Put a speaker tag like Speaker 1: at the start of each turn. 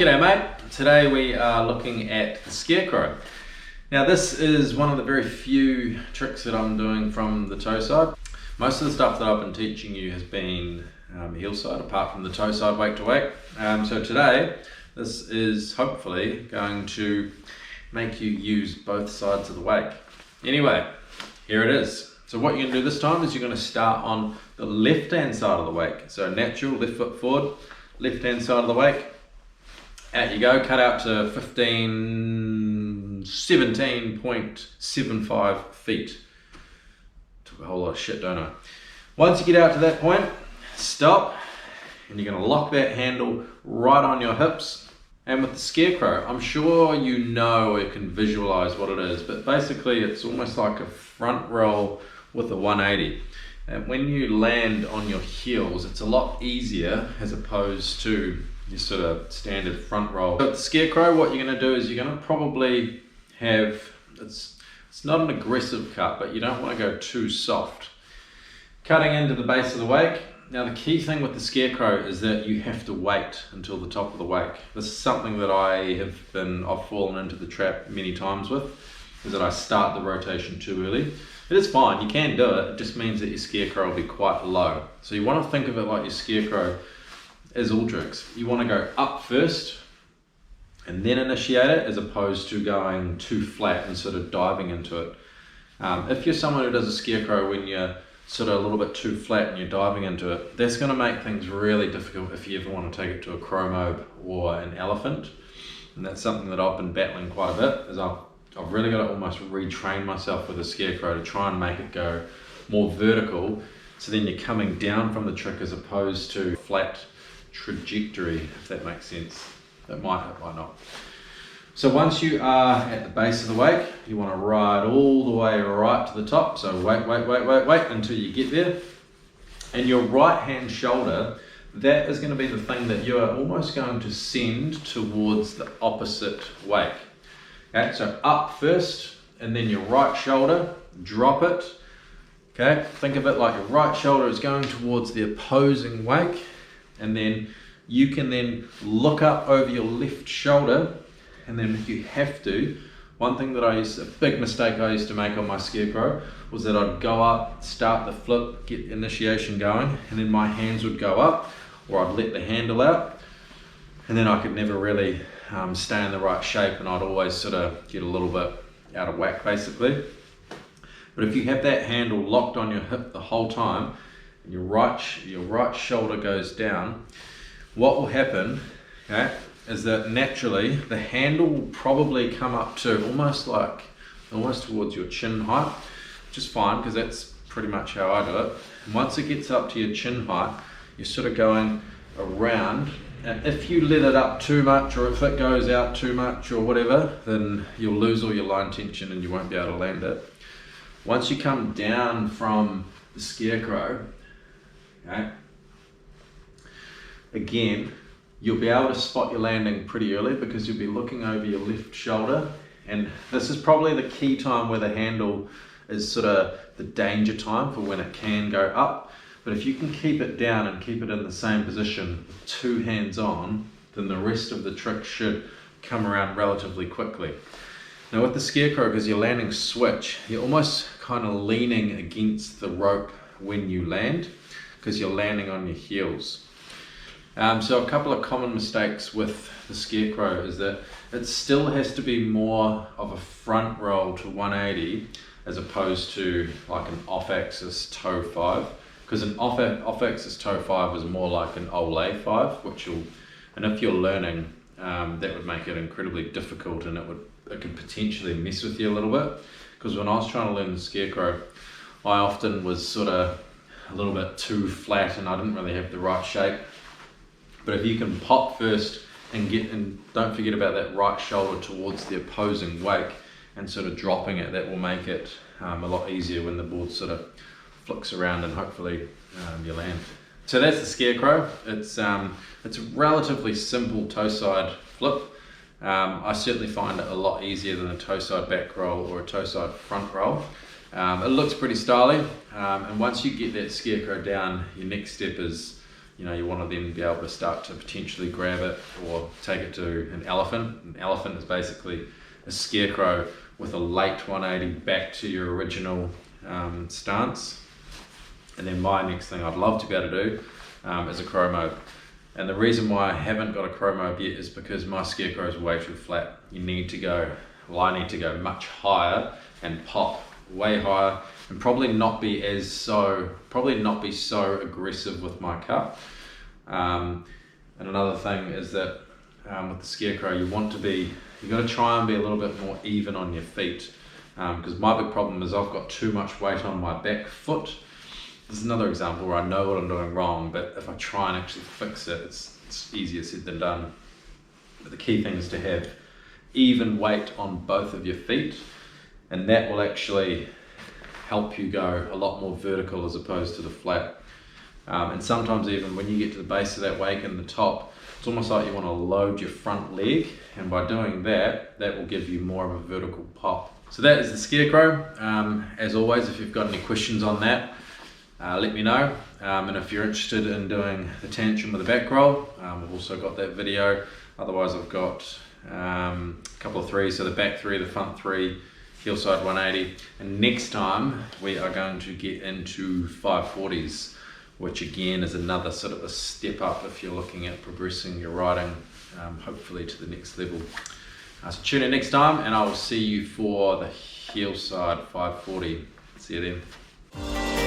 Speaker 1: G'day mate, today we are looking at the Scarecrow. Now this is one of the very few tricks that I'm doing from the toe side. Most of the stuff that I've been teaching you has been heel side, apart from the toe side wake to wake. So today this is hopefully going to make you use both sides of the wake. Anyway, here it is. So what you're going to do this time is you're going to start on the left hand side of the wake. So natural, left foot forward, left hand side of the wake. Out you go, cut out to 17.75 feet. Took a whole lot of shit, don't I? Once you get out to that point, stop, and you're going to lock that handle right on your hips. And with the Scarecrow, I'm sure you know or can visualize what it is, but basically it's almost like a front roll with a 180. And when you land on your heels, it's a lot easier as opposed to your sort of standard front roll. So with the Scarecrow, what you're going to do is you're going to probably have, it's not an aggressive cut, but you don't want to go too soft. Cutting into the base of the wake. Now the key thing with the Scarecrow is that you have to wait until the top of the wake. This is something that I've fallen into the trap many times with, is that I start the rotation too early. It is fine, you can do it, it just means that your Scarecrow will be quite low. So you want to think of it like your Scarecrow as all tricks. You want to go up first and then initiate it, as opposed to going too flat and sort of diving into it. If you're someone who does a Scarecrow when you're sort of a little bit too flat and you're diving into it, that's going to make things really difficult if you ever want to take it to a chromobe or an elephant. And that's something that I've been battling quite a bit, is I've really got to almost retrain myself with a Scarecrow to try and make it go more vertical, so then you're coming down from the trick as opposed to flat trajectory, if that makes sense. It might not. So once you are at the base of the wake, you want to ride all the way right to the top. So wait until you get there. And your right hand shoulder, that is going to be the thing that you are almost going to send towards the opposite wake. Okay, so up first, and then your right shoulder, drop it. Okay, think of it like your right shoulder is going towards the opposing wake, and then you can then look up over your left shoulder, and then if you have to, one thing that a big mistake I used to make on my Scarecrow was that I'd go up, start the flip, get initiation going, and then my hands would go up, or I'd let the handle out, and then I could never really stay in the right shape, and I'd always sort of get a little bit out of whack basically. But if you have that handle locked on your hip the whole time, and your right shoulder goes down, what will happen, okay, is that naturally the handle will probably come up to almost towards your chin height, which is fine because that's pretty much how I do it. And once it gets up to your chin height, you're sort of going around, and if you let it up too much, or if it goes out too much or whatever, then you'll lose all your line tension and you won't be able to land it. Once you come down from the Scarecrow, okay, again, you'll be able to spot your landing pretty early because you'll be looking over your left shoulder, and this is probably the key time where the handle is sort of the danger time for when it can go up. But if you can keep it down and keep it in the same position with two hands on, then the rest of the trick should come around relatively quickly. Now with the Scarecrow, because you're landing switch, you're almost kind of leaning against the rope when you land, because you're landing on your heels. So a couple of common mistakes with the Scarecrow is that it still has to be more of a front roll to 180 as opposed to like an off-axis toe 5, because an off-axis toe 5 is more like an Olay 5, and if you're learning, that would make it incredibly difficult, and it could potentially mess with you a little bit. Because when I was trying to learn the Scarecrow, I often was sort of a little bit too flat and I didn't really have the right shape. But if you can pop first and don't forget about that right shoulder towards the opposing wake and sort of dropping it, that will make it a lot easier when the board sort of flicks around and hopefully you land. So that's the Scarecrow. It's a relatively simple toe side flip. I certainly find it a lot easier than a toe side back roll or a toe side front roll. It looks pretty stylish, and once you get that Scarecrow down, your next step is you want to then be able to start to potentially grab it or take it to an elephant. An elephant is basically a scarecrow with a late 180 back to your original stance. And then my next thing I'd love to be able to do is a crow mob. And the reason why I haven't got a crow mob yet is because my scarecrow is way too flat. You need to go, well, I need to go much higher and pop way higher, and probably not be so aggressive with my cut. And another thing is that with the scarecrow, you got to try and be a little bit more even on your feet, because my big problem is I've got too much weight on my back foot. This is another example where I know what I'm doing wrong, but if I try and actually fix it, it's easier said than done. But the key thing is to have even weight on both of your feet, and that will actually help you go a lot more vertical as opposed to the flat. And sometimes even when you get to the base of that wake and the top, it's almost like you want to load your front leg, and by doing that, that will give you more of a vertical pop. So that is the scarecrow. As always, if you've got any questions on that, let me know. And if you're interested in doing the tantrum with the back roll, I've also got that video. Otherwise, I've got a couple of threes, so the back three, the front three, heel side 180. And next time we are going to get into 540s, which again is another sort of a step up if you're looking at progressing your riding, hopefully to the next level. So tune in next time, and I will see you for the heel side 540. See you then.